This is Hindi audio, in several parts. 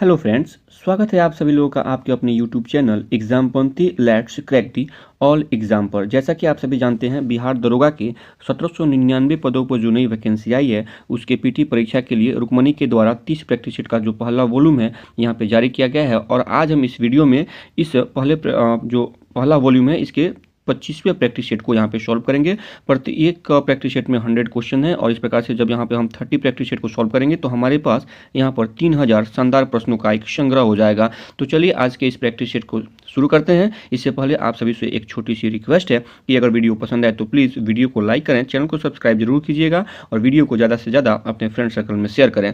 हेलो फ्रेंड्स, स्वागत है आप सभी लोगों का आपके अपने यूट्यूब चैनल एग्जामपंथी let's crack the all exam पर। जैसा कि आप सभी जानते हैं, बिहार दरोगा के 1799 पदों पर जो नई वैकेंसी आई है उसके पीटी परीक्षा के लिए रुक्मणी के द्वारा 30 प्रैक्टिस शीट का जो पहला वॉल्यूम है यहाँ पे जारी किया गया है। और आज हम इस वीडियो में इस जो पहला वॉल्यूम है इसके 25वें प्रैक्टिस सेट को यहाँ पे सॉल्व करेंगे। प्रति एक प्रैक्टिस सेट में 100 क्वेश्चन है और इस प्रकार से जब यहाँ पे हम 30 प्रैक्टिस सेट को सॉल्व करेंगे तो हमारे पास यहाँ पर 3000 शानदार प्रश्नों का एक संग्रह हो जाएगा। तो चलिए आज के इस प्रैक्टिस सेट को शुरू करते हैं। इससे पहले आप सभी से एक छोटी सी रिक्वेस्ट है कि अगर वीडियो पसंद आए तो प्लीज़ वीडियो को लाइक करें, चैनल को सब्सक्राइब जरूर कीजिएगा और वीडियो को ज़्यादा से ज़्यादा अपने फ्रेंड सर्कल में शेयर करें।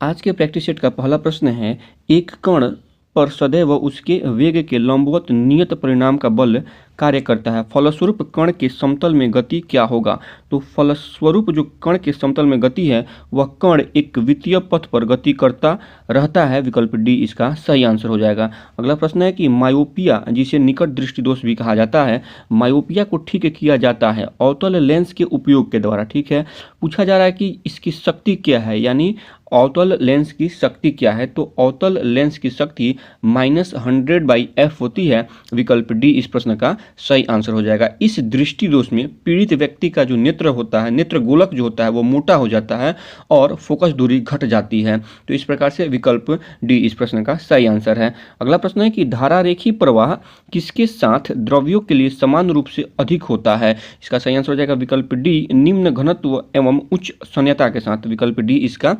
आज के प्रैक्टिस सेट का पहला प्रश्न है, एक कण पर सदैव उसके वेग के लंबवत नियत परिणाम का बल कार्य करता है, फलस्वरूप कण के समतल में गति क्या होगा। तो फलस्वरूप जो कण के समतल में गति है वह कण एक वित्तीय पथ पर गति करता रहता है। विकल्प डी इसका सही आंसर हो जाएगा। अगला प्रश्न है कि मायोपिया, जिसे निकट दृष्टि दोष भी कहा जाता है, मायोपिया को ठीक किया जाता है अवतल लेंस के उपयोग के द्वारा। ठीक है, पूछा जा रहा है कि इसकी शक्ति क्या है, यानी अवतल लेंस की शक्ति क्या है। तो अवतल लेंस की शक्ति -100/f होती है। विकल्प डी इस प्रश्न का सही आंसर हो जाएगा। इस दृष्टि दोष में पीड़ित व्यक्ति का जो नेत्र होता है, नेत्र गोलक जो होता है वो मोटा हो जाता है और फोकस दूरी घट जाती है। तो इस प्रकार से विकल्प डी इस प्रश्न का सही आंसर है। अगला प्रश्न है कि धारारेखी प्रवाह किसके साथ द्रव्यों के लिए समान रूप से अधिक होता है। इसका सही आंसर हो जाएगा विकल्प डी, निम्न घनत्व एवं उच्च सन्यता के साथ। विकल्प डी इसका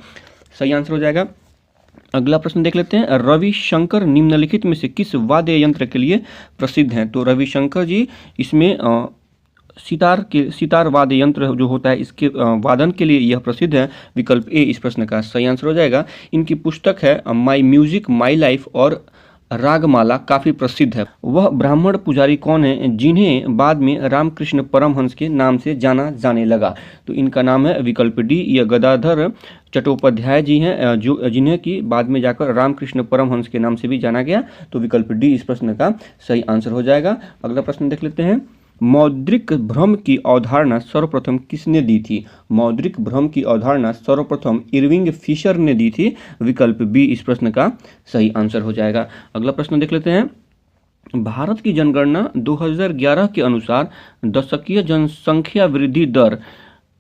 सही आंसर हो जाएगा। अगला प्रश्न देख लेते हैं, रविशंकर निम्नलिखित में से किस वाद्य यंत्र के लिए प्रसिद्ध हैं। तो रविशंकर जी इसमें सितार वाद्य यंत्र जो होता है इसके वादन के लिए यह प्रसिद्ध है। विकल्प ए इस प्रश्न का सही आंसर हो जाएगा। इनकी पुस्तक है माई म्यूजिक माई लाइफ और रागमाला काफ़ी प्रसिद्ध है। वह ब्राह्मण पुजारी कौन है जिन्हें बाद में रामकृष्ण परमहंस के नाम से जाना जाने लगा। तो इनका नाम है विकल्प डी, यह गदाधर चट्टोपाध्याय जी हैं जो जिन्हें कि बाद में जाकर रामकृष्ण परमहंस के नाम से भी जाना गया। तो विकल्प डी इस प्रश्न का सही आंसर हो जाएगा। अगला प्रश्न देख लेते हैं, मौद्रिक भ्रम की अवधारणा सर्वप्रथम किसने दी थी। मौद्रिक भ्रम की अवधारणा सर्वप्रथम इरविंग फिशर ने दी थी। विकल्प बी इस प्रश्न का सही आंसर हो जाएगा। अगला प्रश्न देख लेते हैं, भारत की जनगणना 2011 के अनुसार दशकीय जनसंख्या वृद्धि दर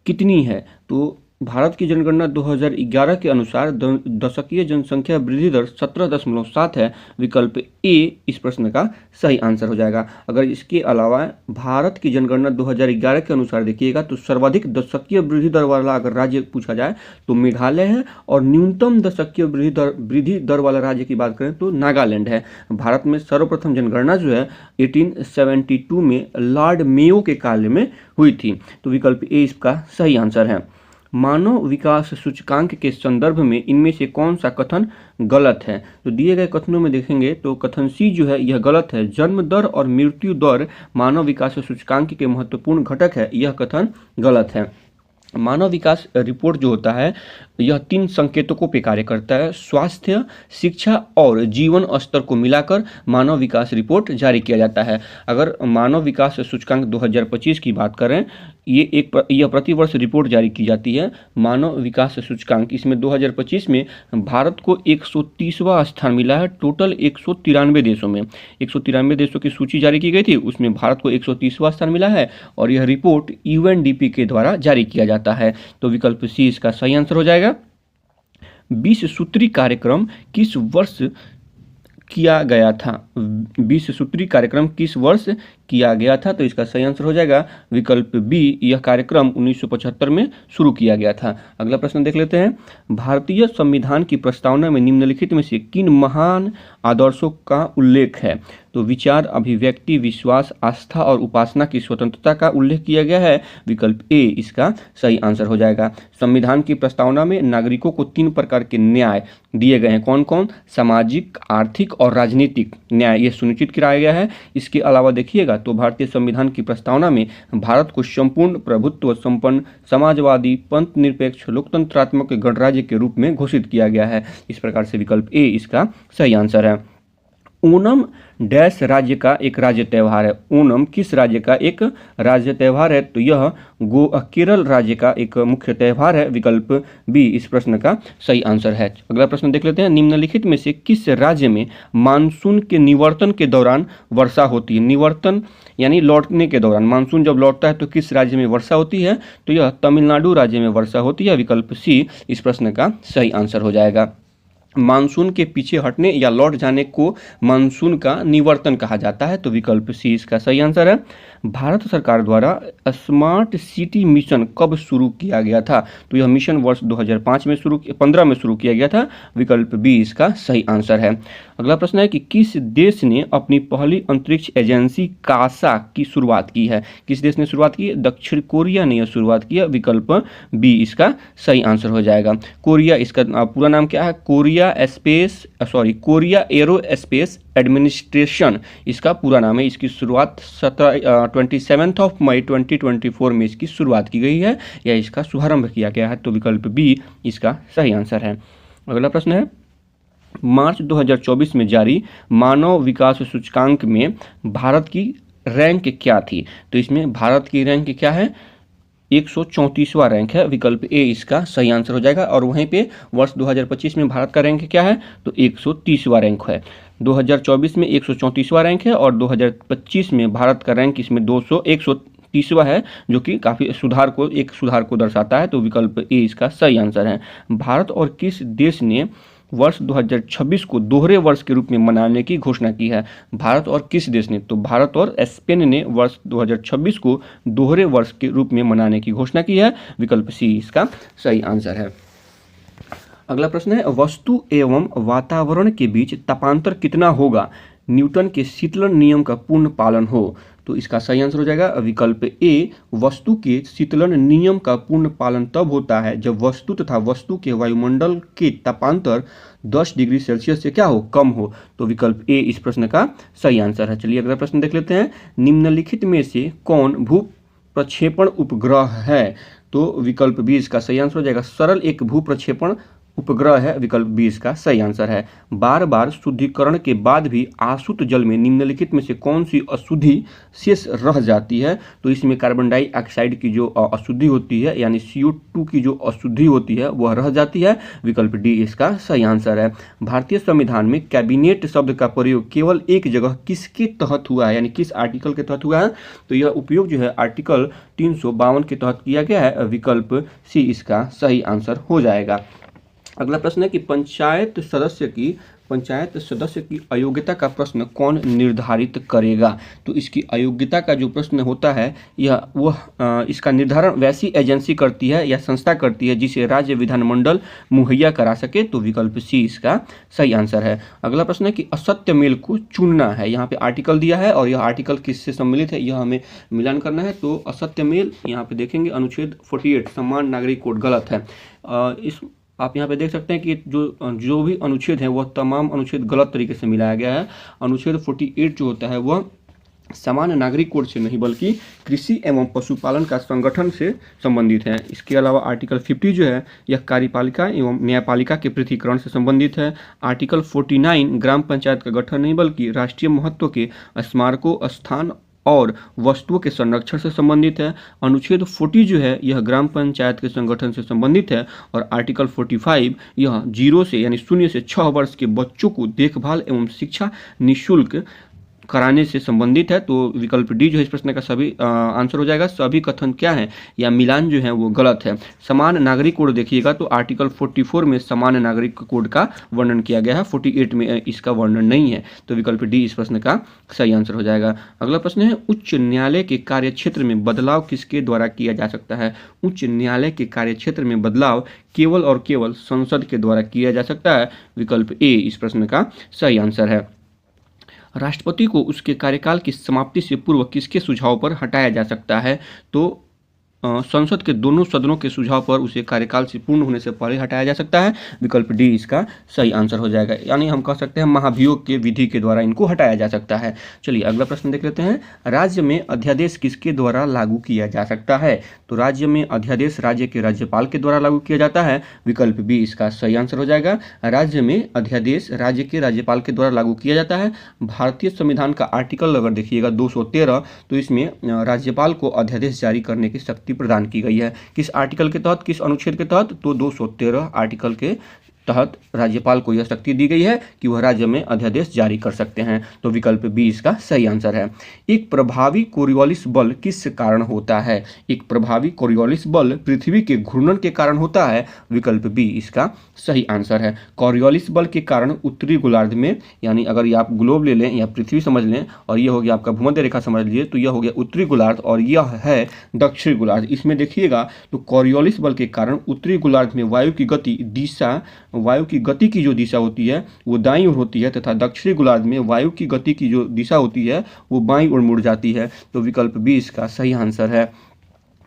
कितनी है। तो भारत की जनगणना 2011 के अनुसार दशकीय जनसंख्या वृद्धि दर 17.7 है। विकल्प ए इस प्रश्न का सही आंसर हो जाएगा। अगर इसके अलावा भारत की जनगणना 2011 के अनुसार देखिएगा तो सर्वाधिक दशकीय वृद्धि दर वाला अगर राज्य पूछा जाए तो मेघालय है और न्यूनतम दशकीय वृद्धि दर वाला राज्य की बात करें तो नागालैंड है। भारत में सर्वप्रथम जनगणना जो है 1872 में लॉर्ड मेयो के काल में हुई थी। तो विकल्प ए इसका सही आंसर है। मानव विकास सूचकांक के संदर्भ में इनमें से कौन सा कथन गलत है। तो दिए गए कथनों में देखेंगे तो कथन सी जो है यह गलत है। जन्म दर और मृत्यु दर मानव विकास सूचकांक के महत्वपूर्ण घटक है, यह कथन गलत है। मानव विकास रिपोर्ट जो होता है यह 3 संकेतकों पे कार्य करता है, स्वास्थ्य, शिक्षा और जीवन स्तर को मिलाकर मानव विकास रिपोर्ट जारी किया जाता है। अगर मानव विकास सूचकांक 2025 की बात करें, यह प्रतिवर्ष रिपोर्ट जारी की जाती है मानव विकास सूचकांक। इसमें 2025 में भारत को 130वां स्थान मिला है। टोटल 193 देशों में 193 देशों की सूची जारी की गई थी, उसमें भारत को 130वां स्थान मिला है और यह रिपोर्ट यूएनडीपी के द्वारा जारी किया जाता है। तो विकल्प सी इसका सही आंसर हो जाएगा। 20 सूत्री कार्यक्रम किस वर्ष किया गया था। 20 सूत्री कार्यक्रम किस वर्ष किया गया था। तो इसका सही आंसर हो जाएगा विकल्प बी, यह कार्यक्रम 1975 में शुरू किया गया था। अगला प्रश्न देख लेते हैं, भारतीय संविधान की प्रस्तावना में निम्नलिखित में से किन महान आदर्शों का उल्लेख है। तो विचार, अभिव्यक्ति, विश्वास, आस्था और उपासना की स्वतंत्रता का उल्लेख किया गया है। विकल्प ए इसका सही आंसर हो जाएगा। संविधान की प्रस्तावना में नागरिकों को 3 प्रकार के न्याय दिए गए हैं। कौन कौन? सामाजिक, आर्थिक और राजनीतिक न्याय, यह सुनिश्चित किया गया है। इसके अलावा देखिएगा तो भारतीय संविधान की प्रस्तावना में भारत को संपूर्ण प्रभुत्व संपन्न समाजवादी पंथ निरपेक्ष लोकतंत्रात्मक गणराज्य के रूप में घोषित किया गया है। इस प्रकार से विकल्प ए इसका सही आंसर है। ओणम डैश राज्य का एक राज्य त्यौहार है। ओणम किस राज्य का एक राज्य त्यौहार है? तो यह केरल राज्य का एक मुख्य त्यौहार है। विकल्प बी इस प्रश्न का सही आंसर है। अगला प्रश्न देख लेते हैं। निम्नलिखित में से किस राज्य में मानसून के निवर्तन के दौरान वर्षा होती है? निवर्तन यानी लौटने के दौरान, मानसून जब लौटता है तो किस राज्य में वर्षा होती है? तो यह तमिलनाडु राज्य में वर्षा होती है। विकल्प सी इस प्रश्न का सही आंसर हो जाएगा। मानसून के पीछे हटने या लौट जाने को मानसून का निवर्तन कहा जाता है। तो विकल्प सी इसका सही आंसर है। भारत सरकार द्वारा स्मार्ट सिटी मिशन कब शुरू किया गया था? तो यह मिशन वर्ष 2005 में 15 में शुरू किया गया था। विकल्प बी इसका सही आंसर है। अगला प्रश्न है कि किस देश ने अपनी पहली अंतरिक्ष एजेंसी कासा की शुरुआत की है? किस देश ने शुरुआत की है? दक्षिण कोरिया ने यह शुरुआत की है। विकल्प बी इसका सही आंसर हो जाएगा। कोरिया, इसका पूरा नाम क्या है? कोरिया एरो स्पेस एडमिनिस्ट्रेशन इसका पूरा नाम है। इसकी शुरुआत 27 मई 2024 में इसकी शुरुआत की गई है या इसका शुभारंभ किया गया है। तो विकल्प बी इसका सही आंसर है। अगला प्रश्न है, मार्च 2024 में जारी मानव विकास सूचकांक में भारत की रैंक क्या थी? तो इसमें भारत की रैंक क्या है? 134वां रैंक है। विकल्प ए इसका सही आंसर हो जाएगा। और वहीं पे वर्ष 2025 में भारत का रैंक क्या है? तो 130वां रैंक है। 2024 में 134वां रैंक है और 2025 में भारत का रैंक इसमें 130वां है, जो कि काफ़ी सुधार को दर्शाता है। तो विकल्प ए इसका सही आंसर है। भारत और किस देश ने वर्ष 2026 को दोहरे वर्ष के रूप में मनाने की घोषणा की है? भारत और किस देश ने? तो भारत और स्पेन ने वर्ष 2026 को दोहरे वर्ष के रूप में मनाने की घोषणा की है। विकल्प सी इसका सही आंसर है। अगला प्रश्न है, वस्तु एवं वातावरण के बीच तापांतर कितना होगा न्यूटन के शीतलन नियम का पूर्ण पालन हो? तो इसका सही आंसर हो जाएगा विकल्प ए। वस्तु के शीतलन नियम का पूर्ण पालन तब होता है जब वस्तु तथा वस्तु के वायुमंडल के तापांतर 10 डिग्री सेल्सियस से क्या हो? कम हो। तो विकल्प ए इस प्रश्न का सही आंसर है। चलिए अगला प्रश्न देख लेते हैं। निम्नलिखित में से कौन भू प्रक्षेपण उपग्रह है? तो विकल्प बी इसका सही आंसर हो जाएगा। सरल एक भू प्रक्षेपण उपग्रह है। विकल्प बी इसका सही आंसर है। बार बार शुद्धिकरण के बाद भी आसुत जल में निम्नलिखित में से कौन सी अशुद्धि शेष रह जाती है? तो इसमें कार्बन डाइऑक्साइड की जो अशुद्धि होती है यानी CO2 की जो अशुद्धि होती है वह रह जाती है। विकल्प डी इसका सही आंसर है। भारतीय संविधान में कैबिनेट शब्द का प्रयोग केवल एक जगह किसके तहत हुआ है, यानी किस आर्टिकल के तहत हुआ है? तो यह उपयोग जो है आर्टिकल 352 के तहत किया गया है। विकल्प सी इसका सही आंसर हो जाएगा। अगला प्रश्न है कि पंचायत सदस्य की अयोग्यता का प्रश्न कौन निर्धारित करेगा? तो इसकी अयोग्यता का जो प्रश्न होता है इसका निर्धारण वैसी एजेंसी करती है या संस्था करती है जिसे राज्य विधानमंडल मुहैया करा सके। तो विकल्प सी इसका सही आंसर है। अगला प्रश्न है कि असत्य मेल को चुनना है। यहाँ पे आर्टिकल दिया है और यह आर्टिकल किससे सम्मिलित है यह हमें मिलान करना है। तो असत्य मेल यहाँ पे देखेंगे अनुच्छेद 48 समान नागरिक कोड गलत है। आप यहाँ पे देख सकते हैं कि जो भी अनुच्छेद है वह तमाम अनुच्छेद गलत तरीके से मिलाया गया है। अनुच्छेद 48 जो होता है वह सामान्य नागरिक कोड से नहीं बल्कि कृषि एवं पशुपालन का संगठन से संबंधित है। इसके अलावा आर्टिकल 50 जो है यह कार्यपालिका एवं न्यायपालिका के पृथकीकरण से संबंधित है। आर्टिकल 49 ग्राम पंचायत का गठन नहीं बल्कि राष्ट्रीय महत्व के स्मारकों, स्थान और वस्तुओं के संरक्षण से संबंधित है। अनुच्छेद 40 जो है यह ग्राम पंचायत के संगठन से संबंधित है। और आर्टिकल 45 यह 0 से यानी 0 से 6 वर्ष के बच्चों को देखभाल एवं शिक्षा निःशुल्क कराने से संबंधित है। तो विकल्प डी जो है इस प्रश्न का सभी आंसर हो जाएगा। सभी कथन क्या है या मिलान जो है वो गलत है। समान नागरिक कोड देखिएगा तो आर्टिकल 44 में समान नागरिक कोड का वर्णन किया गया है, 48 में इसका वर्णन नहीं है। तो विकल्प डी इस प्रश्न का सही आंसर हो जाएगा। अगला प्रश्न है, उच्च न्यायालय के कार्य क्षेत्र में बदलाव किसके द्वारा किया जा सकता है? उच्च न्यायालय के कार्य क्षेत्र में बदलाव केवल और केवल संसद के द्वारा किया जा सकता है। विकल्प ए इस प्रश्न का सही आंसर है। राष्ट्रपति को उसके कार्यकाल की समाप्ति से पूर्व किसके सुझाव पर हटाया जा सकता है? तो संसद के दोनों सदनों के सुझाव पर उसे कार्यकाल से पूर्ण होने से पहले हटाया जा सकता है। विकल्प डी इसका सही आंसर हो जाएगा। यानी हम कह सकते हैं महाभियोग के विधि के द्वारा इनको हटाया जा सकता है। चलिए अगला प्रश्न देख लेते हैं। राज्य में अध्यादेश किसके द्वारा लागू किया जा सकता है? तो राज्य में अध्यादेश राज्य के राज्यपाल के द्वारा लागू किया जाता है। विकल्प बी इसका सही आंसर हो जाएगा। राज्य में अध्यादेश राज्य के राज्यपाल के द्वारा लागू किया जाता है। भारतीय संविधान का आर्टिकल अगर देखिएगा 213, तो इसमें राज्यपाल को अध्यादेश जारी करने की शक्ति प्रदान की गई है। किस आर्टिकल के तहत, किस अनुच्छेद के तहत? तो 213 आर्टिकल के तहत राज्यपाल को यह शक्ति दी गई है कि वह राज्य में अध्यादेश जारी कर सकते हैं। तो विकल्प बी इसका सही आंसर है। एक प्रभावी कोरियोलिस बल किस कारण होता है? एक प्रभावी कोरियोलिस बल पृथ्वी के घूर्णन के कारण होता है। विकल्प बी इसका सही आंसर है। कोरियोलिस बल के कारण उत्तरी गोलार्ध में, यानी अगर ये आप ग्लोब ले लें या पृथ्वी समझ लें और ये हो गया आपका भूमध्य रेखा समझ लीजिए, तो यह हो गया उत्तरी गोलार्ध और यह है दक्षिणी गोलार्ध। इसमें देखिएगा तो कोरियोलिस बल के कारण उत्तरी गोलार्ध में वायु की गति की जो दिशा होती है वो दाईं ओर होती है, तथा दक्षिणी गोलार्ध में वायु की गति की जो दिशा होती है वो बाईं ओर मुड़ जाती है। तो विकल्प बी इसका सही आंसर है।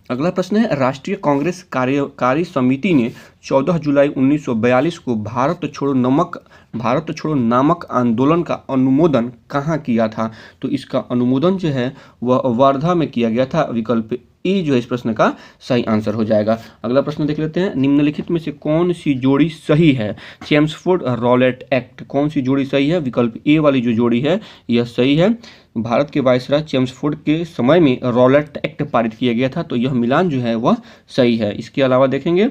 अगला प्रश्न है। राष्ट्रीय कांग्रेस कार्यकारी समिति ने 14 जुलाई 1942 को भारत छोड़ो नामक आंदोलन का अनुमोदन कहाँ किया था? तो इसका अनुमोदन जो है वह वर्धा में किया गया था। विकल्प ए जो है इस प्रश्न का सही आंसर हो जाएगा। अगला प्रश्न देख लेते हैं। निम्नलिखित में से कौन सी जोड़ी सही है? चेम्सफोर्ड रॉलेट एक्ट, कौन सी जोड़ी सही है? विकल्प ए वाली जो जोड़ी है यह सही है। भारत के वायसराय चेम्सफोर्ड के समय में रॉलेट एक्ट पारित किया गया था, तो यह मिलान जो है वह सही है। इसके अलावा देखेंगे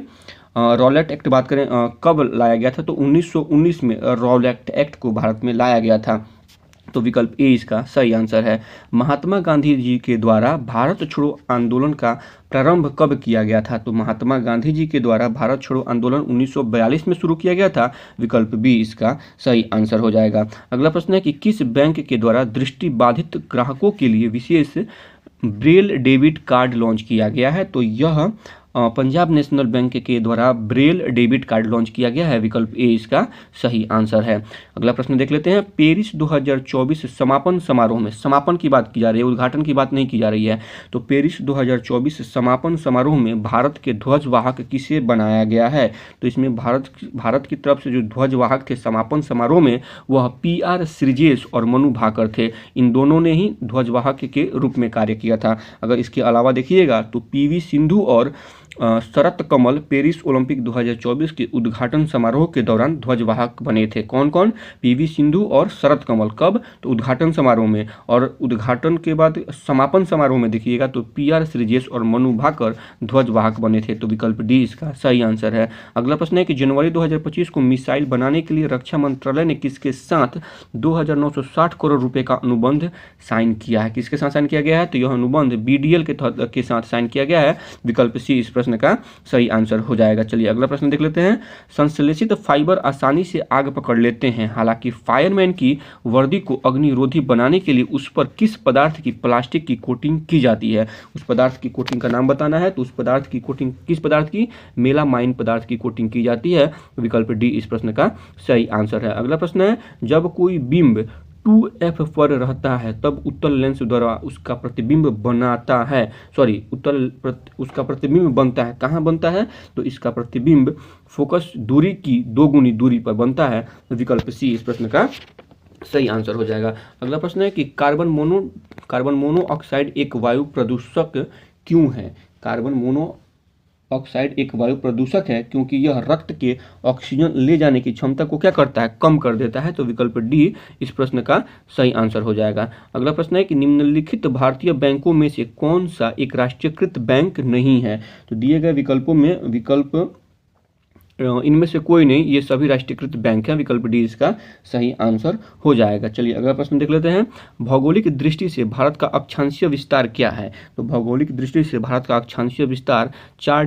रॉलेट एक्ट बात करें कब लाया गया था, तो 1919 में रॉलेट एक्ट को भारत में लाया गया था। तो विकल्प ए इसका सही आंसर है। महात्मा गांधी जी के द्वारा भारत छोड़ो आंदोलन का प्रारंभ कब किया गया था? तो महात्मा गांधी जी के द्वारा भारत छोड़ो आंदोलन 1942 में शुरू किया गया था। विकल्प बी इसका सही आंसर हो जाएगा। अगला प्रश्न है कि किस बैंक के द्वारा दृष्टिबाधित ग्राहकों के लिए विशेष ब्रेल डेबिट कार्ड लॉन्च किया गया है? तो यह पंजाब नेशनल बैंक के द्वारा ब्रेल डेबिट कार्ड लॉन्च किया गया है। विकल्प ए इसका सही आंसर है। अगला प्रश्न देख लेते हैं। पेरिस 2024 समापन समारोह में, समापन की बात की जा रही है, उद्घाटन की बात नहीं की जा रही है। तो पेरिस 2024 समापन समारोह में भारत के ध्वजवाहक किसे बनाया गया है? तो इसमें भारत की तरफ से जो ध्वजवाहक थे समापन समारोह में वह PR श्रीजेश और मनु भाकर थे। इन दोनों ने ही ध्वजवाहक के रूप में कार्य किया था। अगर इसके अलावा देखिएगा तो PV सिंधु और शरत कमल पेरिस ओलंपिक 2024 के उद्घाटन समारोह के दौरान ध्वजवाहक बने थे। कौन कौन? PV सिंधु और शरत कमल। कब? तो उद्घाटन समारोह में। और उद्घाटन के बाद समापन समारोह में देखिएगा तो PR श्रीजेश और मनु भाकर ध्वजवाहक बने थे। तो विकल्प डी इसका सही आंसर है। अगला प्रश्न है कि जनवरी 2025 को मिसाइल बनाने के लिए रक्षा मंत्रालय ने किसके साथ 2,960 करोड़ रुपए का अनुबंध साइन किया है? किसके साथ साइन किया गया है? तो यह अनुबंध BDL के साथ साइन किया गया है। विकल्प सी इस प्रश्न का सही आंसर हो जाएगा। चलिए अगला प्रश्न देख लेते हैं। संश्लेषित फाइबर आसानी से आग पकड़ लेते हैं, हालांकि फायरमैन की वर्दी को अग्निरोधी बनाने के लिए उस पर किस पदार्थ की प्लास्टिक की कोटिंग की जाती है? उस पदार्थ की कोटिंग का नाम बताना है। तो उस पदार्थ की कोटिंग किस पदार्थ की? मेलामाइन पदार्थ की कोटिंग की जाती है। विकल्प डी इस प्रश्न का सही आंसर है। अगला प्रश्न है। जब कोई बिंब 2f पर रहता है तब उत्तल लेंस द्वारा उसका प्रतिबिंब बनाता है, उसका प्रतिबिंब बनता है। कहाँ बनता है? तो इसका प्रतिबिंब फोकस दूरी की 2 गुनी दूरी पर बनता है। विकल्प सी इस प्रश्न का सही आंसर हो जाएगा। अगला प्रश्न है कि कार्बन मोनोऑक्साइड एक वायु प्रदूषक क्यों है? कार्बन मोनोऑक्साइड एक वायु प्रदूषक है क्योंकि यह रक्त के ऑक्सीजन ले जाने की क्षमता को क्या करता है? कम कर देता है। तो विकल्प डी इस प्रश्न का सही आंसर हो जाएगा। अगला प्रश्न है कि निम्नलिखित भारतीय बैंकों में से कौन सा एक राष्ट्रीयकृत बैंक नहीं है? तो दिए गए विकल्पों में इनमें से कोई नहीं, ये सभी राष्ट्रीयकृत बैंक हैं। विकल्प डी इसका सही आंसर हो जाएगा। चलिए अगला प्रश्न देख लेते हैं। भौगोलिक दृष्टि से भारत का अक्षांशीय विस्तार क्या है? तो भौगोलिक दृष्टि से भारत का अक्षांशीय विस्तार 8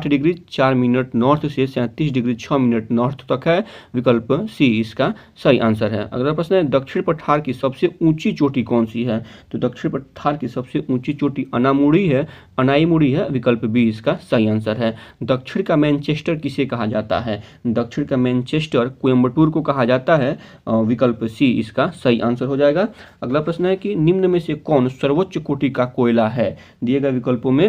डिग्री 4 मिनट नॉर्थ से 37 डिग्री 6 मिनट नॉर्थ तक है। विकल्प सी इसका सही आंसर है। अगला प्रश्न है। दक्षिण पठार की सबसे ऊंची चोटी कौन सी है? तो दक्षिण पठार की सबसे ऊंची चोटी अनाईमुड़ी है। विकल्प बी इसका सही आंसर है। दक्षिण दक्षिण का मैनचेस्टर किसे कहा जाता है? दक्षिण का मैनचेस्टर कोयम्बटूर को कहा जाता है। विकल्प सी इसका सही आंसर हो जाएगा। अगला प्रश्न है कि निम्न में से कौन सर्वोच्च कोटि का कोयला है? दिए गए विकल्पों में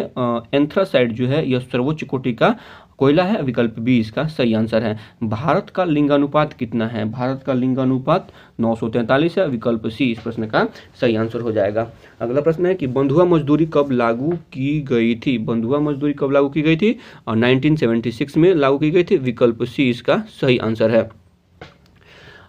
एंथ्रासाइट जो है यह सर्वोच्च कोटि का कोयला है। विकल्प बी इसका सही आंसर है। भारत का लिंगानुपात कितना है? भारत का लिंगानुपात 943 है। विकल्प सी इस प्रश्न का सही आंसर हो जाएगा। अगला प्रश्न है कि बंधुआ मजदूरी कब लागू की गई थी? बंधुआ मजदूरी कब लागू की गई थी? 1976 में लागू की गई थी। विकल्प सी इसका सही आंसर है।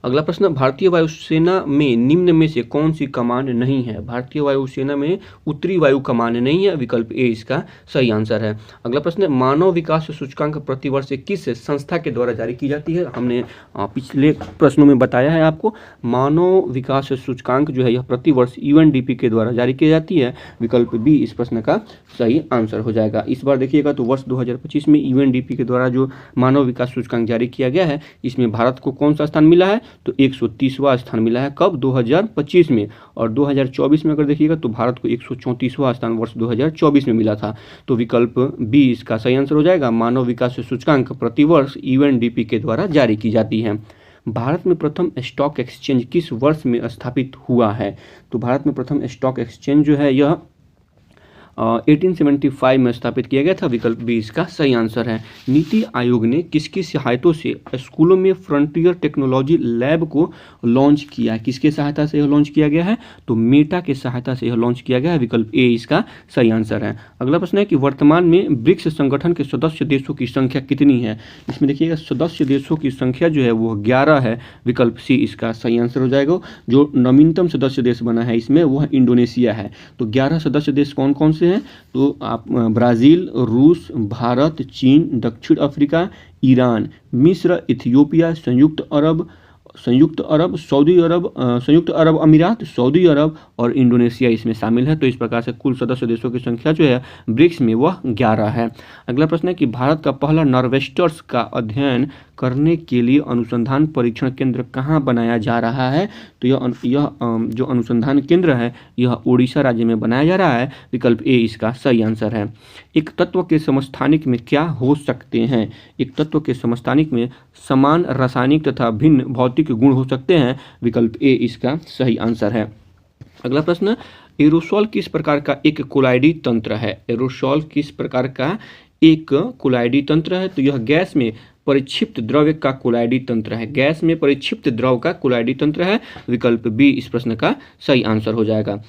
अगला प्रश्न, भारतीय वायुसेना में निम्न में से कौन सी कमान नहीं है? भारतीय वायुसेना में उत्तरी वायु कमान नहीं है। विकल्प ए इसका सही आंसर है। अगला प्रश्न, मानव विकास सूचकांक प्रतिवर्ष किस संस्था के द्वारा जारी की जाती है? हमने पिछले प्रश्नों में बताया है आपको। मानव विकास सूचकांक जो है यह प्रतिवर्ष यूएनडीपी के द्वारा जारी की जाती है। विकल्प बी इस प्रश्न का सही आंसर हो जाएगा। इस बार देखिएगा तो वर्ष 2025 में यूएनडीपी के द्वारा जो मानव विकास सूचकांक जारी किया गया है, इसमें भारत को कौन सा स्थान मिला है? तो 130वां स्थान मिला है। कब? 2025 में। और 2024 में अगर देखिएगा तो भारत को 134वां स्थान वर्ष 2024 में मिला था। तो विकल्प बी इसका सही आंसर हो जाएगा। मानव विकास सूचकांक प्रतिवर्ष यूएनडीपी के द्वारा जारी की जाती है। भारत में प्रथम स्टॉक एक्सचेंज किस वर्ष में स्थापित हुआ है? तो भारत में प्रथम स्टॉक एक्सचेंज जो है यह 1875 में स्थापित किया गया था। विकल्प बी इसका सही आंसर है। नीति आयोग ने किसकी सहायता से स्कूलों में फ्रंटियर टेक्नोलॉजी लैब को लॉन्च किया है? किसके सहायता से यह लॉन्च किया गया है? तो मेटा के सहायता से यह लॉन्च किया गया है। विकल्प ए इसका सही आंसर है। अगला प्रश्न है कि वर्तमान में ब्रिक्स संगठन के सदस्य देशों की संख्या कितनी है? इसमें देखिएगा सदस्य देशों की संख्या जो है वो 11 है। विकल्प सी इसका सही आंसर हो जाएगा। जो नवीनतम सदस्य देश बना है इसमें वह इंडोनेशिया है। तो 11 सदस्य देश कौन कौन से हैं? तो आप ब्राज़ील, रूस, भारत, चीन, दक्षिण अफ्रीका, ईरान, मिस्र, इथियोपिया, संयुक्त अरब अमीरात, सऊदी अरब और इंडोनेशिया इसमें शामिल है। तो इस प्रकार से कुल सदस्य देशों की संख्या जो है ब्रिक्स में वह 11 है। अगला प्रश्न है कि भारत का पहला नॉर्वेस्टर्स का अध्ययन करने के लिए अनुसंधान परीक्षण केंद्र कहाँ बनाया जा रहा है? तो यह जो अनुसंधान केंद्र है यह उड़ीसा राज्य में बनाया जा रहा है। विकल्प ए इसका सही आंसर है। एक तत्व के समस्थानिक में क्या हो सकते हैं? एक तत्व के समस्थानिक में समान रासायनिक तथा भिन्न भौतिक गुण हो सकते हैं। विकल्प ए इसका सही आंसर है। अगला प्रश्न, एरोसोल किस प्रकार का एक कोलाइडी तंत्र है? एरोसोल किस प्रकार का एक कोलाइडी तंत्र है? तो यह गैस में परिक्षिप्त द्रव्य का कोलाइडी तंत्र है। गैस में परिक्षिप्त द्रव का कोलाइडी तंत्र है। विकल्प बी इस प्रश्न का सही आंसर हो जाएगा।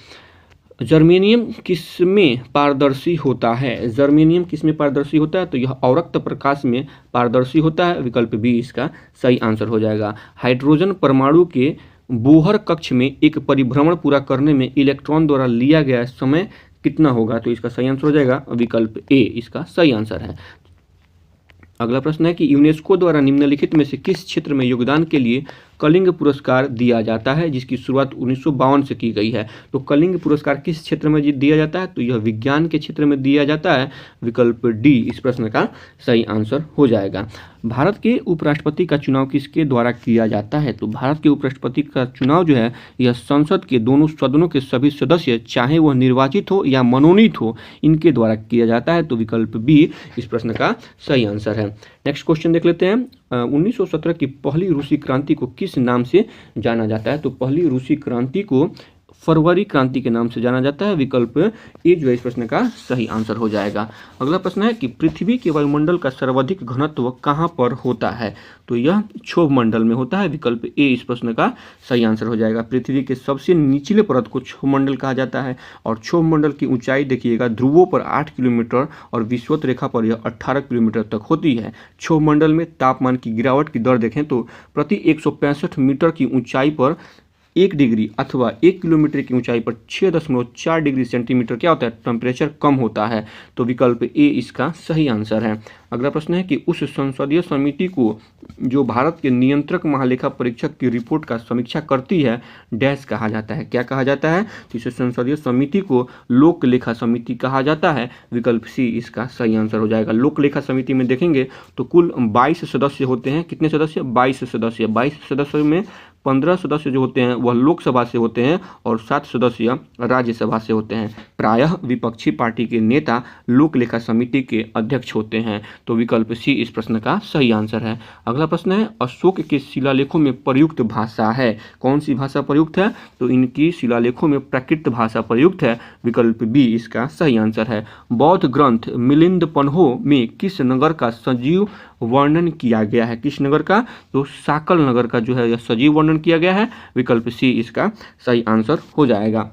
जर्मेनियम किसमें पारदर्शी होता है? जर्मेनियम किसमें पारदर्शी होता है? तो यह अवरक्त प्रकाश में पारदर्शी होता है। विकल्प बी इसका सही आंसर हो जाएगा। हाइड्रोजन परमाणु के बोहर कक्ष में एक परिभ्रमण पूरा करने में इलेक्ट्रॉन द्वारा लिया गया समय कितना होगा? तो इसका सही आंसर हो जाएगा। विकल्प ए इसका सही आंसर है। अगला प्रश्न है कि यूनेस्को द्वारा निम्नलिखित में से किस क्षेत्र में योगदान के लिए कलिंग पुरस्कार दिया जाता है, जिसकी शुरुआत 1952 से की गई है? तो कलिंग पुरस्कार किस क्षेत्र में दिया जाता है? तो यह विज्ञान के क्षेत्र में दिया जाता है। विकल्प डी इस प्रश्न का सही आंसर हो जाएगा। भारत के उपराष्ट्रपति का चुनाव किसके द्वारा किया जाता है? तो भारत के उपराष्ट्रपति का चुनाव जो है यह संसद के दोनों सदनों के सभी सदस्य, चाहे वह निर्वाचित हो या मनोनीत हो, इनके द्वारा किया जाता है। तो विकल्प बी इस प्रश्न का सही आंसर है। नेक्स्ट क्वेश्चन देख लेते हैं। 1917 की पहली रूसी क्रांति को किस नाम से जाना जाता है? तो पहली रूसी क्रांति को फरवरी क्रांति के नाम से जाना जाता है। विकल्प ए जो है इस प्रश्न का सही आंसर हो जाएगा। अगला प्रश्न है कि पृथ्वी के वायुमंडल का सर्वाधिक घनत्व कहाँ पर होता है? तो यह क्षोभ मंडल में होता है। विकल्प ए इस प्रश्न का सही आंसर हो जाएगा। पृथ्वी के सबसे निचले परत को क्षोभ मंडल कहा जाता है और क्षोभ मंडल की ऊंचाई देखिएगा ध्रुवों पर 8 किलोमीटर और विषुवत रेखा पर यह 18 किलोमीटर तक होती है। क्षोभ मंडल में तापमान की गिरावट की दर देखें तो प्रति 165 मीटर की ऊंचाई पर 1 डिग्री अथवा 1 किलोमीटर की ऊंचाई पर 6.4 डिग्री सेंटीमीटर क्या होता है? टेम्परेचर कम होता है। तो विकल्प ए इसका सही आंसर है। अगला प्रश्न है कि उस संसदीय समिति को जो भारत के नियंत्रक महालेखा परीक्षक की रिपोर्ट का समीक्षा करती है डैश कहा जाता है? क्या कहा जाता है? तो इस संसदीय समिति को लोक लेखा समिति कहा जाता है। विकल्प सी इसका सही आंसर हो जाएगा। लोक लेखा समिति में देखेंगे तो कुल 22 सदस्य होते हैं। कितने सदस्य? 22 सदस्य। 22 सदस्यों में 15 सदस्य जो होते हैं वह लोकसभा से होते हैं और 7 सदस्य राज्यसभा से होते हैं। प्रायः विपक्षी पार्टी के नेता लोक लेखा समिति के अध्यक्ष होते हैं। तो विकल्प सी इस प्रश्न का सही आंसर है। अगला प्रश्न है, अशोक के शिलालेखों में प्रयुक्त भाषा है। कौन सी भाषा प्रयुक्त है? तो इनकी शिलालेखों में प्राकृत भाषा प्रयुक्त है। विकल्प बी इसका सही आंसर है। बौद्ध ग्रंथ मिलिंद पन्हो में किस नगर का सजीव वर्णन किया गया है? किस नगर का? तो साकल नगर का जो है यह सजीव वर्णन किया गया है। विकल्प सी इसका सही आंसर हो जाएगा।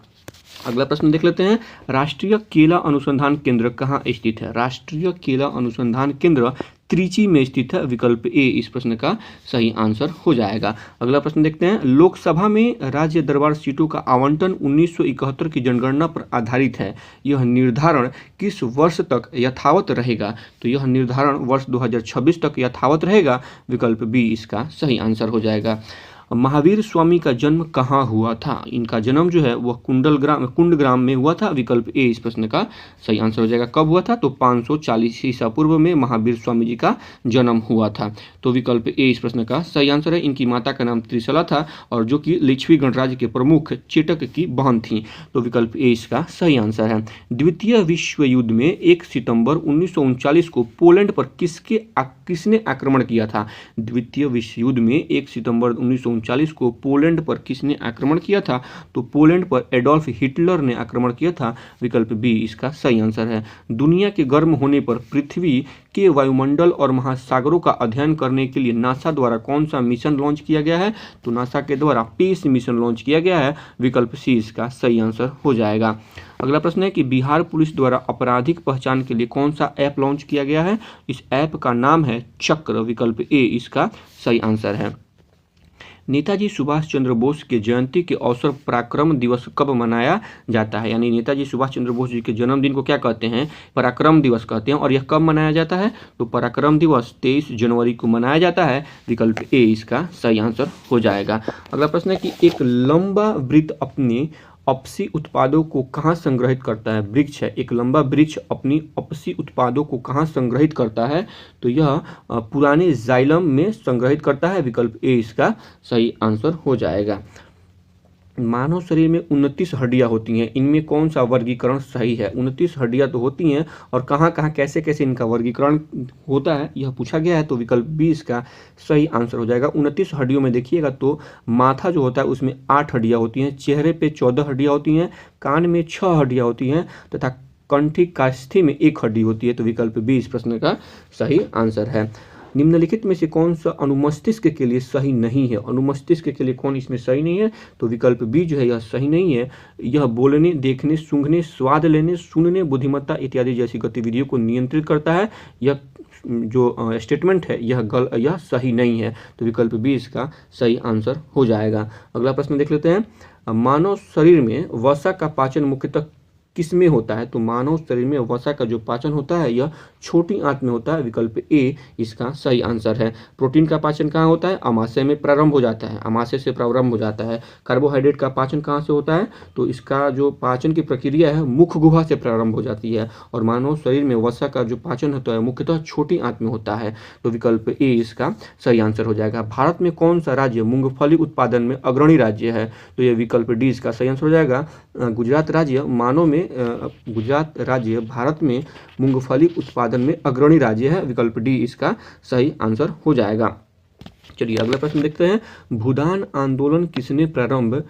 अगला प्रश्न देख लेते हैं, राष्ट्रीय केला अनुसंधान केंद्र कहाँ स्थित है? राष्ट्रीय केला अनुसंधान केंद्र त्रिची में स्थित है। विकल्प ए इस प्रश्न का सही आंसर हो जाएगा। अगला प्रश्न देखते हैं, लोकसभा में राज्य दरबार सीटों का आवंटन 1971 की जनगणना पर आधारित है। यह निर्धारण किस वर्ष तक यथावत रहेगा? तो यह निर्धारण वर्ष 2026 तक यथावत रहेगा। विकल्प बी इसका सही आंसर हो जाएगा। महावीर स्वामी का जन्म कहाँ हुआ था? इनका जन्म जो है वह कुंडग्राम में हुआ था। विकल्प ए इस प्रश्न का सही आंसर हो जाएगा। कब हुआ था? तो 540 ईसा पूर्व में महावीर स्वामी जी का जन्म हुआ था। तो विकल्प ए इस प्रश्न का सही आंसर है। इनकी माता का नाम त्रिशला था और जो कि लिच्छवी गणराज्य के प्रमुख चेटक की बहन थी। तो विकल्प ए इसका सही आंसर है। द्वितीय विश्व युद्ध में 1 सितंबर 1939 को पोलैंड पर किसने आक्रमण किया था? द्वितीय विश्व युद्ध में 1 सितंबर 1939 को पोलैंड पर किसने आक्रमण किया था? तो पोलैंड पर एडोल्फ हिटलर ने आक्रमण किया था। विकल्प बी इसका सही आंसर है। दुनिया के गर्म होने पर पृथ्वी के वायुमंडल और महासागरों का अध्ययन करने के लिए नासा द्वारा कौन सा मिशन लॉन्च किया गया है? तो नासा के द्वारा पेस मिशन लॉन्च किया गया है। विकल्प सी इसका सही आंसर हो जाएगा। अगला प्रश्न है कि बिहार पुलिस द्वारा आपराधिक पहचान के लिए कौन सा ऐप लॉन्च किया गया है? इस ऐप का नाम है चक्र। विकल्प ए इसका सही आंसर है। नेताजी सुभाष चंद्र बोस के जयंती के अवसर पराक्रम दिवस कब मनाया जाता है? यानी नेताजी सुभाष चंद्र बोस जी के जन्मदिन को क्या कहते हैं? पराक्रम दिवस कहते हैं। और यह कब मनाया जाता है? तो पराक्रम दिवस 23 जनवरी को मनाया जाता है। विकल्प ए इसका सही आंसर हो जाएगा। अगला प्रश्न है कि एक लंबा वृत्त अपने अपसी उत्पादों को कहाँ संग्रहित करता है? वृक्ष है, एक लंबा वृक्ष अपनी अपसी उत्पादों को कहाँ संग्रहित करता है? तो यह पुराने जाइलम में संग्रहित करता है। विकल्प ए इसका सही आंसर हो जाएगा। मानव शरीर में 29 हड्डियां होती हैं, इनमें कौन सा वर्गीकरण सही है? 29 हड्डियां तो होती हैं और कहाँ कहाँ कैसे कैसे इनका वर्गीकरण होता है यह पूछा गया है। तो विकल्प बी इसका सही आंसर हो जाएगा। 29 हड्डियों में देखिएगा तो माथा जो होता है उसमें 8 हड्डियां होती हैं, चेहरे पे 14 हड्डियां होती हैं, कान में 6 हड्डियां होती हैं तथा कंठी कास्थि में 1 हड्डी होती है। तो विकल्प बी इस प्रश्न का सही आंसर है। निम्नलिखित में से कौन सा अनुमस्तिष्क के लिए सही नहीं है? अनुमस्तिष्क के लिए कौन इसमें सही नहीं है? तो विकल्प बी जो है यह सही नहीं है। यह बोलने, देखने, सूंघने, स्वाद लेने, सुनने, बुद्धिमत्ता इत्यादि जैसी गतिविधियों को नियंत्रित करता है। यह जो स्टेटमेंट है यह सही नहीं है। तो विकल्प बी इसका सही आंसर हो जाएगा। अगला प्रश्न देख लेते हैं, मानव शरीर में वसा का पाचन मुख्यतः किस में होता है? तो मानव शरीर में वसा का जो पाचन होता है यह छोटी आंत में होता है। विकल्प ए इसका सही आंसर है। प्रोटीन का पाचन कहाँ होता है? आमाशय में प्रारंभ हो जाता है, आमाशय से प्रारंभ हो जाता है। कार्बोहाइड्रेट का पाचन कहाँ से होता है? तो इसका जो पाचन की प्रक्रिया है मुख गुहा से प्रारंभ हो जाती है। और मानव शरीर में वसा का जो पाचन होता है मुख्यतः छोटी आंत में होता है। तो विकल्प ए इसका सही आंसर हो जाएगा। भारत में कौन सा राज्य मूंगफली उत्पादन में अग्रणी राज्य है? तो यह विकल्प डी इसका सही आंसर हो जाएगा। गुजरात राज्य भारत में मूंगफली उत्पादन में अग्रणी राज्य है। विकल्प डी इसका सही आंसर हो जाएगा। चलिए अगला प्रश्न देखते हैं, भूदान आंदोलन किसने प्रारंभ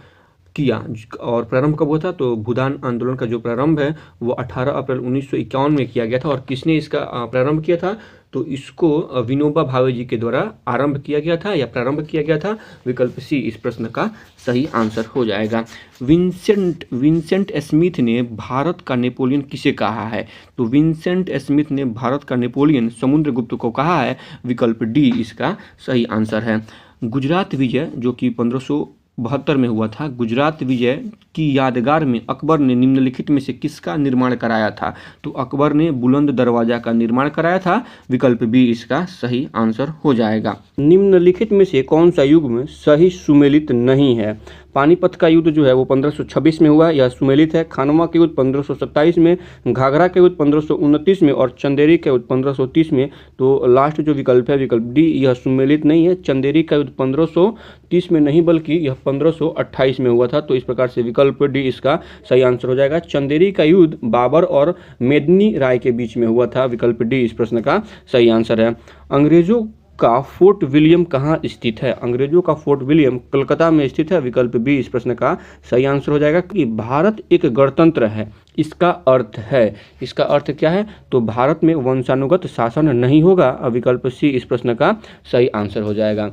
किया और प्रारंभ कब हुआ था? तो भूदान आंदोलन का जो प्रारंभ है वो 18 अप्रैल 1951 में किया गया था। और किसने इसका प्रारंभ किया था? तो इसको विनोबा भावे जी के द्वारा आरंभ किया गया था या प्रारंभ किया गया था। विकल्प सी इस प्रश्न का सही आंसर हो जाएगा। विंसेंट स्मिथ ने भारत का नेपोलियन किसे कहा है? तो विंसेंट स्मिथ ने भारत का नेपोलियन समुद्रगुप्त को कहा है। विकल्प डी इसका सही आंसर है। गुजरात विजय जो कि 1572 में हुआ था, गुजरात विजय की यादगार में अकबर ने निम्नलिखित में से किसका निर्माण कराया था? तो अकबर ने बुलंद दरवाजा का निर्माण कराया था। विकल्प बी इसका सही आंसर हो जाएगा। निम्नलिखित में से कौन सा युग्म सही सुमेलित नहीं है? पानीपत का युद्ध जो है वो 1526 में हुआ है, यह सुमेलित है। खानवा का युद्ध 1527 में, घाघरा का युद्ध 1529 में और चंदेरी का युद्ध 1530 में। तो लास्ट जो विकल्प है विकल्प डी, यह सुमेलित नहीं है। चंदेरी का युद्ध 1530 में नहीं बल्कि यह 1528 में हुआ था। तो इस प्रकार से विकल्प डी इसका सही आंसर हो जाएगा। चंदेरी का युद्ध बाबर और मेदिनी राय के बीच में हुआ था। विकल्प डी इस प्रश्न का सही आंसर है। अंग्रेजों का फोर्ट विलियम कहाँ स्थित है? अंग्रेजों का फोर्ट विलियम कलकत्ता में स्थित है। विकल्प बी इस प्रश्न का सही आंसर हो जाएगा कि भारत एक गणतंत्र है। इसका अर्थ क्या है? तो भारत में वंशानुगत शासन नहीं होगा। विकल्प सी इस प्रश्न का सही आंसर हो जाएगा।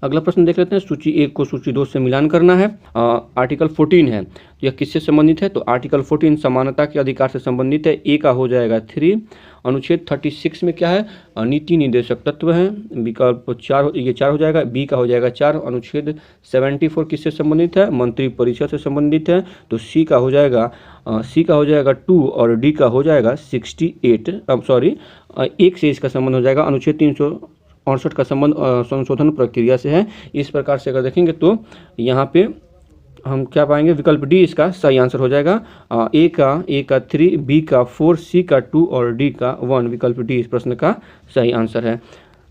अगला प्रश्न देख लेते हैं। सूची 1 को सूची 2 से मिलान करना है। आर्टिकल 14 है, यह किससे संबंधित है? तो आर्टिकल 14 समानता के अधिकार से संबंधित है। ए का हो जाएगा 3। अनुच्छेद 36 में क्या है? नीति निर्देशक तत्व है। विकल्प 4 ये 4 हो जाएगा। बी का हो जाएगा 4। अनुच्छेद 74 किससे संबंधित है? मंत्री परिषद से संबंधित है। तो सी का हो जाएगा 2 और डी का हो जाएगा 68। एक से इसका संबंध हो जाएगा। अनुच्छेद 368 का संबंध संशोधन प्रक्रिया से है। इस प्रकार से अगर देखेंगे तो यहाँ पे हम क्या पाएंगे? विकल्प डी इसका सही आंसर हो जाएगा। ए का 3, बी का 4, सी का 2 और डी का 1। विकल्प डी इस प्रश्न का सही आंसर है।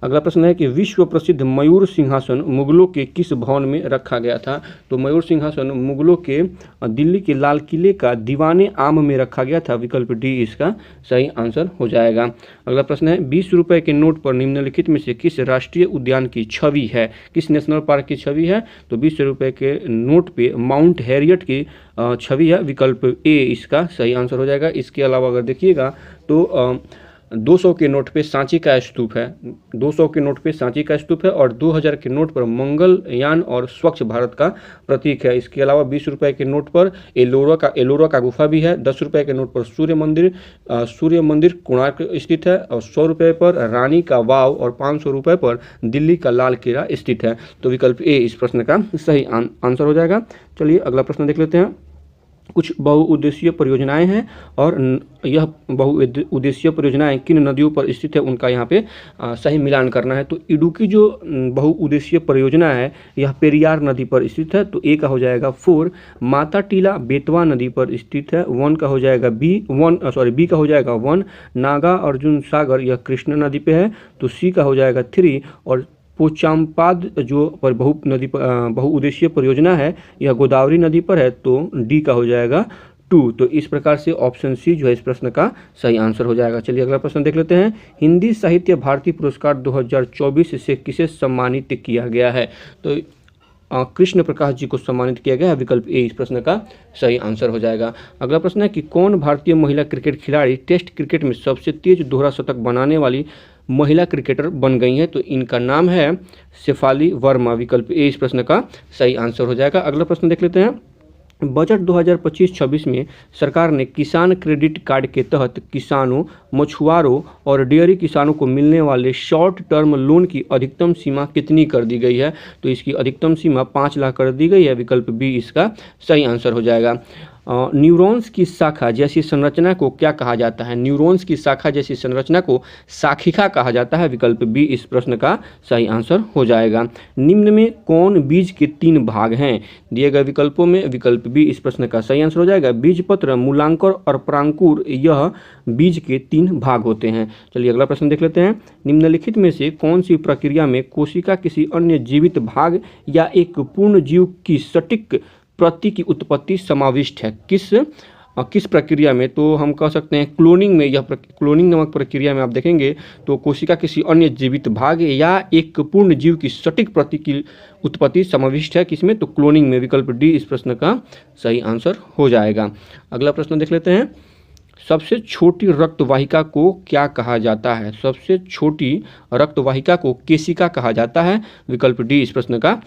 अगला प्रश्न है कि विश्व प्रसिद्ध मयूर सिंहासन मुगलों के किस भवन में रखा गया था? तो मयूर सिंहासन मुगलों के दिल्ली के लाल किले का दीवाने आम में रखा गया था। विकल्प डी इसका सही आंसर हो जाएगा। अगला प्रश्न है 20 रुपये के नोट पर निम्नलिखित में से किस राष्ट्रीय उद्यान की छवि है? किस नेशनल पार्क की छवि है? तो 20 रुपये के नोट पे माउंट हैरियट की छवि है। विकल्प ए इसका सही आंसर हो जाएगा। इसके अलावा अगर देखिएगा तो 200 के नोट पे सांची का स्तूप है। 200 के नोट पे सांची का स्तूप है और 2000 के नोट पर मंगलयान और स्वच्छ भारत का प्रतीक है। इसके अलावा 20 रुपये के नोट पर एलोरा का गुफा भी है। 10 रुपये के नोट पर सूर्य मंदिर कोणार्क स्थित है और 100 रुपये पर रानी का वाव और 500 रुपये पर दिल्ली का लाल किला स्थित है। तो विकल्प ए इस प्रश्न का सही आंसर हो जाएगा। चलिए अगला प्रश्न देख लेते हैं। कुछ बहुउद्देशीय परियोजनाएं हैं और यह बहुउद्देशीय परियोजनाएं किन नदियों पर स्थित है उनका यहाँ पे सही मिलान करना है। तो इडुक्की जो बहुउद्देशीय परियोजना है यह पेरियार नदी पर स्थित है। तो ए का हो जाएगा 4। माता टीला बेतवा नदी पर स्थित है। 1 का हो जाएगा बी का हो जाएगा 1। नागा अर्जुन सागर यह कृष्ण नदी पे है। तो सी का हो जाएगा 3 और पोचाम्पाद जो पर बहुउद्देशीय परियोजना है यह गोदावरी नदी पर है। तो डी का हो जाएगा 2। तो इस प्रकार से ऑप्शन सी जो है इस प्रश्न का सही आंसर हो जाएगा। चलिए अगला प्रश्न देख लेते हैं। हिंदी साहित्य भारती पुरस्कार 2024 से किसे सम्मानित किया गया है? तो कृष्ण प्रकाश जी को सम्मानित किया गया है। विकल्प ए इस प्रश्न का सही आंसर हो जाएगा। अगला प्रश्न है कि कौन भारतीय महिला क्रिकेट खिलाड़ी टेस्ट क्रिकेट में सबसे तेज दोहरा शतक बनाने वाली महिला क्रिकेटर बन गई हैं? तो इनका नाम है शेफाली वर्मा। विकल्प ए इस प्रश्न का सही आंसर हो जाएगा। अगला प्रश्न देख लेते हैं। बजट 2025-26 में सरकार ने किसान क्रेडिट कार्ड के तहत किसानों, मछुआरों और डेयरी किसानों को मिलने वाले शॉर्ट टर्म लोन की अधिकतम सीमा कितनी कर दी गई है? तो इसकी अधिकतम सीमा 5 लाख कर दी गई है। विकल्प बी इसका सही आंसर हो जाएगा। न्यूरॉन्स की शाखा जैसी संरचना को क्या कहा जाता है? न्यूरॉन्स की शाखा जैसी संरचना को शाखिका कहा जाता है। विकल्प बी इस प्रश्न का सही आंसर हो जाएगा। निम्न में कौन बीज के 3 भाग हैं? दिए गए विकल्पों में विकल्प बी इस प्रश्न का सही आंसर हो जाएगा। बीजपत्र, मूलांकर और परांकुर यह बीज के 3 भाग होते हैं। चलिए अगला प्रश्न देख लेते हैं। निम्नलिखित में से कौन सी प्रक्रिया में कोशिका किसी अन्य जीवित भाग या एक पूर्ण जीव की सटीक प्रति की उत्पत्ति समाविष्ट है? किस प्रक्रिया में? तो हम कह सकते हैं क्लोनिंग में। यह क्लोनिंग नामक प्रक्रिया में आप देखेंगे तो कोशिका किसी अन्य जीवित भाग या एक पूर्ण जीव की सटीक प्रति की उत्पत्ति समाविष्ट है। किसमें? तो क्लोनिंग में। विकल्प डी इस प्रश्न का सही आंसर हो जाएगा। अगला प्रश्न देख लेते हैं। सबसे छोटी रक्त वाहिका को क्या कहा जाता है? सबसे छोटी रक्त वाहिका को केशिका कहा जाता है। विकल्प डी इस प्रश्न का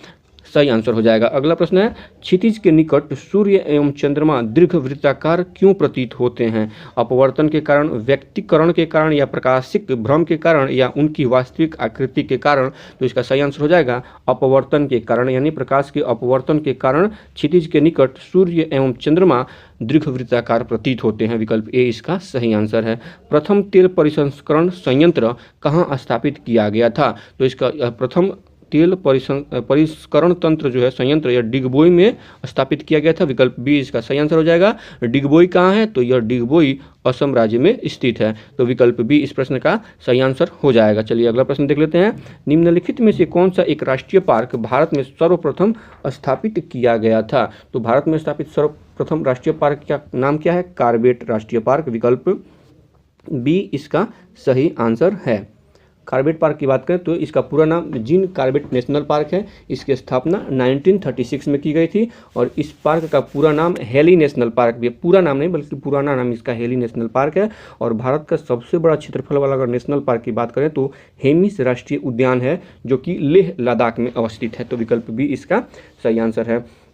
सही आंसर हो जाएगा। अगला प्रश्न है। क्षितिज के निकट सूर्य एवं चंद्रमा दीर्घवृत्ताकार क्यों प्रतीत होते हैं? अपवर्तन के कारण, व्यक्तिकरण के कारण या प्रकाशिक भ्रम के कारण या उनकी वास्तविक आकृति के कारण? तो इसका सही आंसर हो जाएगा अपवर्तन के कारण, यानी प्रकाश के अपवर्तन के कारण क्षितिज के निकट सूर्य एवं चंद्रमा दीर्घवृत्ताकार प्रतीत होते हैं। विकल्प ए इसका सही आंसर है। प्रथम तेल परिसंस्करण संयंत्र कहाँ स्थापित किया गया था? तो इसका प्रथम तेल परिष्करण तंत्र जो है संयंत्र यह डिगबोई में स्थापित किया गया था। विकल्प बी इसका सही आंसर हो जाएगा। डिगबोई कहाँ है? तो यह डिगबोई असम राज्य में स्थित है। तो विकल्प बी इस प्रश्न का सही आंसर हो जाएगा। चलिए अगला प्रश्न देख लेते हैं। निम्नलिखित में से कौन सा एक राष्ट्रीय पार्क भारत में सर्वप्रथम स्थापित किया गया था? तो भारत में स्थापित सर्वप्रथम राष्ट्रीय पार्क का नाम क्या है? कार्बेट राष्ट्रीय पार्क। विकल्प बी इसका सही आंसर है। कार्बेट पार्क की बात करें तो इसका पूरा नाम जिन कार्बेट नेशनल पार्क है। इसकी स्थापना 1936 में की गई थी और इस पार्क का पूरा नाम हेली नेशनल पार्क भी है। पूरा नाम नहीं बल्कि पुराना नाम इसका हेली नेशनल पार्क है। और भारत का सबसे बड़ा क्षेत्रफल वाला अगर नेशनल पार्क की बात करें तो हेमिस राष्ट्रीय उद्यान है जो कि लेह लद्दाख में अवस्थित है। तो विकल्प बी इसका सही आंसर है।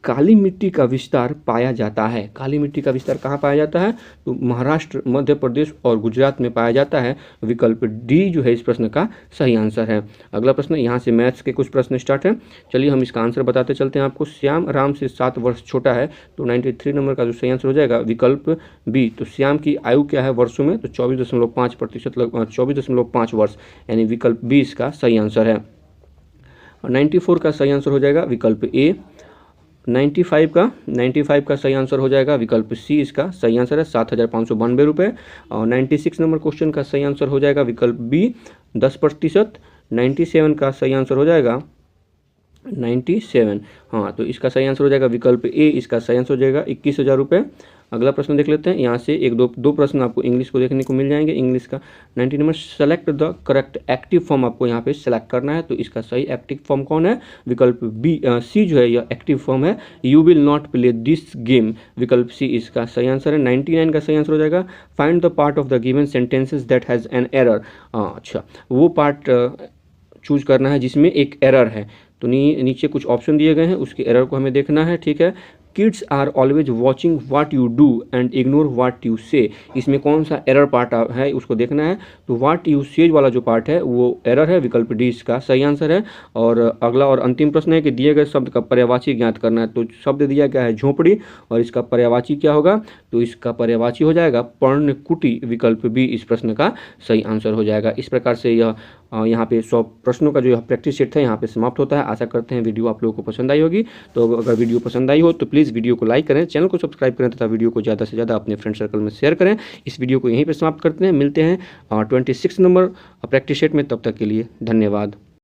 काली मिट्टी का विस्तार पाया जाता है। काली मिट्टी का विस्तार कहाँ पाया जाता है? तो महाराष्ट्र, मध्य प्रदेश और गुजरात में पाया जाता है। विकल्प डी जो है इस प्रश्न का सही आंसर है। अगला प्रश्न, यहाँ से मैथ्स के कुछ प्रश्न स्टार्ट हैं। चलिए हम इसका आंसर बताते चलते हैं आपको। श्याम राम से 7 वर्ष छोटा है, तो 93 नंबर का जो सही आंसर हो जाएगा विकल्प बी। तो श्याम की आयु क्या है वर्षों में? तो 24.5% वर्ष, यानी विकल्प बी इसका सही आंसर है। और 94 का सही आंसर हो जाएगा विकल्प ए। 95 का सही आंसर हो जाएगा विकल्प सी इसका सही आंसर है, 7,592 रुपये। और 96 नंबर क्वेश्चन का सही आंसर हो जाएगा विकल्प बी 10%। 97 का सही आंसर हो जाएगा 97, हाँ, तो इसका सही आंसर हो जाएगा विकल्प ए। इसका सही आंसर हो जाएगा 21,000 रुपये। अगला प्रश्न देख लेते हैं। यहाँ से एक दो प्रश्न आपको इंग्लिश को देखने को मिल जाएंगे। इंग्लिश का 90 number, select the correct active form आपको यहाँ पे सेलेक्ट करना है। तो इसका सही एक्टिव फॉर्म कौन है? विकल्प बी सी जो है यह एक्टिव फॉर्म है। You will not play this game. विकल्प सी इसका सही आंसर है। 99 का सही आंसर हो जाएगा find the part of the given sentences that has an error. अच्छा, वो पार्ट चूज करना है जिसमें एक एरर है। तो नीचे कुछ ऑप्शन दिए गए हैं, उसके एरर को हमें देखना है। ठीक है। Kids are always watching what you do and ignore what you say. इसमें कौन सा एरर पार्ट है उसको देखना है। तो व्हाट यू सेज वाला जो पार्ट है वो एरर है। विकल्प डी इसका सही आंसर है। और अगला और अंतिम प्रश्न है कि दिए गए शब्द का पर्यायवाची ज्ञात करना है। तो शब्द दिया गया है झोपड़ी और इसका पर्यायवाची क्या होगा? तो इसका पर्यायवाची हो जाएगा पर्णकुटी। विकल्प बी इस प्रश्न का सही आंसर हो जाएगा। इस प्रकार से यह यहाँ पे 100 प्रश्नों का जो प्रैक्टिस सेट था यहाँ पे समाप्त होता है। आशा करते हैं वीडियो आप लोगों को पसंद आई होगी। तो अगर वीडियो पसंद आई हो तो प्लीज़ वीडियो को लाइक करें, चैनल को सब्सक्राइब करें तथा वीडियो को ज़्यादा से ज़्यादा अपने फ्रेंड सर्कल में शेयर करें। इस वीडियो को यहीं पे समाप्त करते हैं। मिलते हैं 26 नंबर प्रैक्टिस सेट में। तब तक के लिए धन्यवाद।